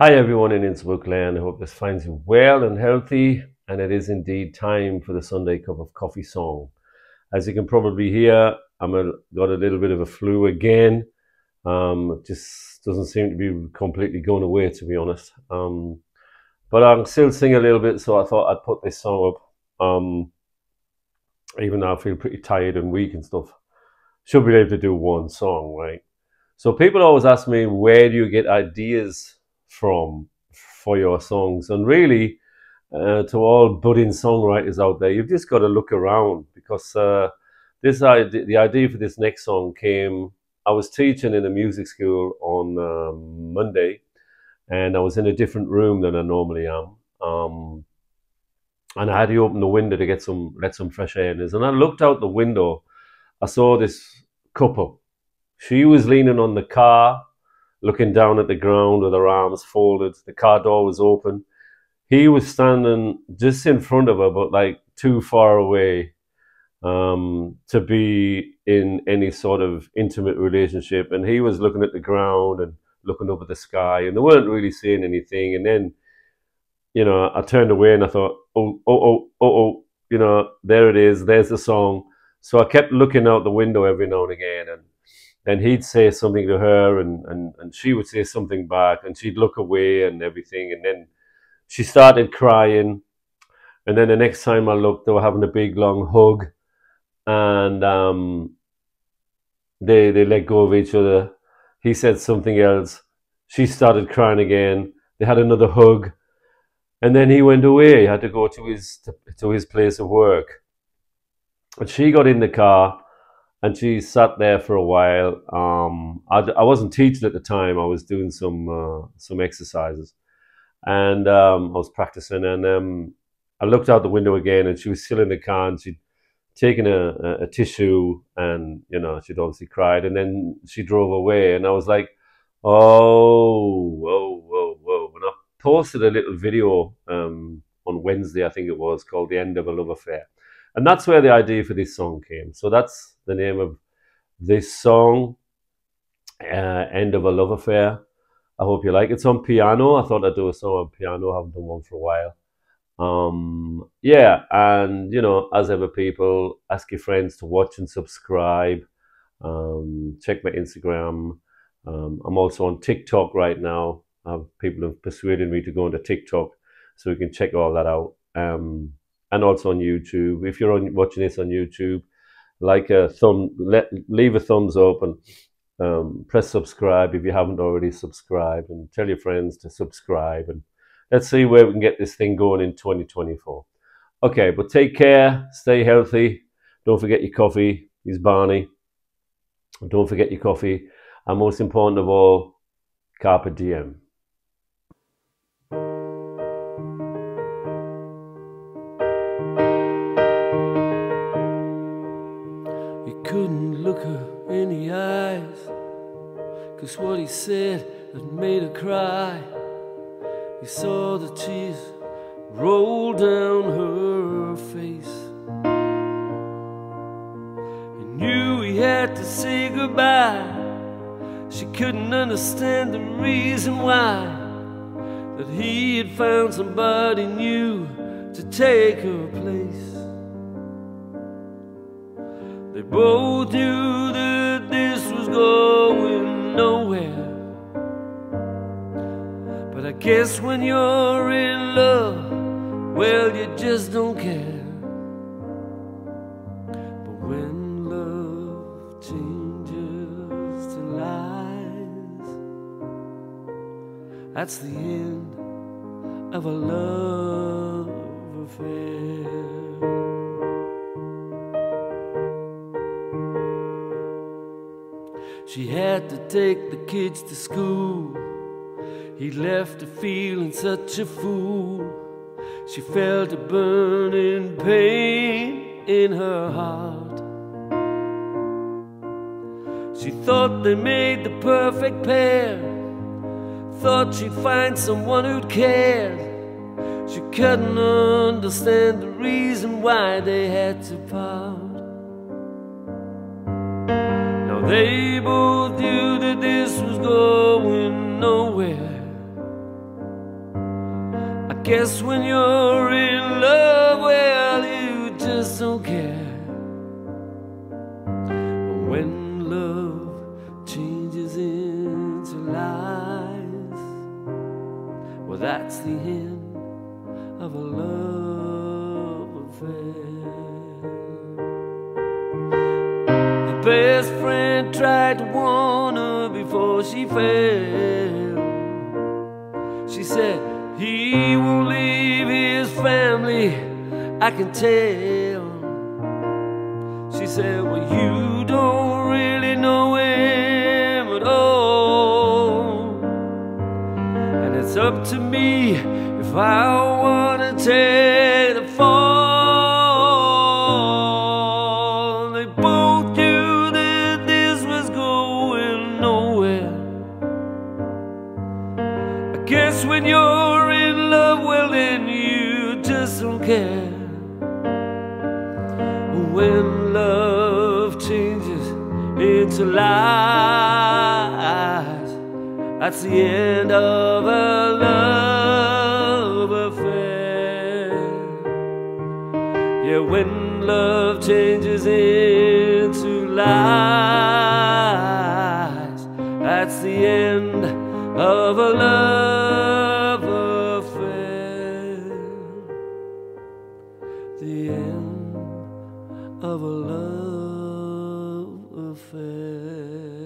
Hi everyone in Innsbruck land. I hope this finds you well and healthy. And it is indeed time for the Sunday Cup of Coffee song. As you can probably hear, got a little bit of a flu again. It just doesn't seem to be completely going away, to be honest. But I can still sing a little bit, so I thought I'd put this song up. Even though I feel pretty tired and weak and stuff. Should be able to do one song, right? So people always ask me, where do you get ideas from for your songs? And really, to all budding songwriters out there, you've just got to look around because the idea for this next song came. I was teaching in a music school on Monday, and I was in a different room than I normally am. And I had to open the window to let some fresh air in. And I looked out the window. I saw this couple. She was leaning on the car, looking down at the ground with her arms folded. The car door was open. He was standing just in front of her, but like too far away to be in any sort of intimate relationship. And he was looking at the ground and looking up at the sky, and they weren't really saying anything. And then, I turned away and I thought, oh, there it is. There's the song. So I kept looking out the window every now and again, and then he'd say something to her, and she would say something back, and she'd look away and everything. And then she started crying. And then the next time I looked, they were having a big, long hug. And they let go of each other. He said something else. She started crying again. They had another hug. And then he went away. He had to go to his place of work. And she got in the car and she sat there for a while. I wasn't teaching at the time. I was doing some exercises. And I was practicing. And I looked out the window again, and she was still in the car, and she'd taken a tissue, and, she'd obviously cried. And then she drove away. And I was like, oh, whoa, whoa, whoa. And I posted a little video on Wednesday, I think it was, called The End of a Love Affair. And that's where the idea for this song came. So that's the name of this song, End of a Love Affair. I hope you like it. It's on piano. I thought I'd do a song on piano. I haven't done one for a while. Yeah, and, as ever, people, ask your friends to watch and subscribe. Check my Instagram. I'm also on TikTok right now. People have persuaded me to go into TikTok, so we can check all that out. And also on YouTube. If you're watching this on YouTube, leave a thumbs up, and press subscribe if you haven't already subscribed, and tell your friends to subscribe, and let's see where we can get this thing going in 2024. Okay, but take care, stay healthy, don't forget your coffee. He's Barney. Don't forget your coffee, and most important of all, carpe diem. Couldn't look her in the eyes, 'cause what he said had made her cry. He saw the tears roll down her face. He knew he had to say goodbye. She couldn't understand the reason why, that he had found somebody new to take her place. They both knew that this was going nowhere. But I guess when you're in love, well, you just don't care. But when love changes to lies, that's the end of a love affair. She had to take the kids to school. He left her feeling such a fool. She felt a burning pain in her heart. She thought they made the perfect pair, thought she'd find someone who'd care. She couldn't understand the reason why they had to part. They both knew that this was going nowhere. guess when you're in love, well, you just don't care. When love changes into lies, well, that's the end of a love affair. The best friend tried to warn her before she fell. She said, he won't leave his family, I can tell. She said, well, you don't really know him at all, and it's up to me if I want to take the fall. They both knew that this was going nowhere. I guess when you're in love, well, then you just don't care. When love changes into lies, that's the end of a love affair. Yeah, when love changes into lies, that's the end of a love affair. The end of a love affair.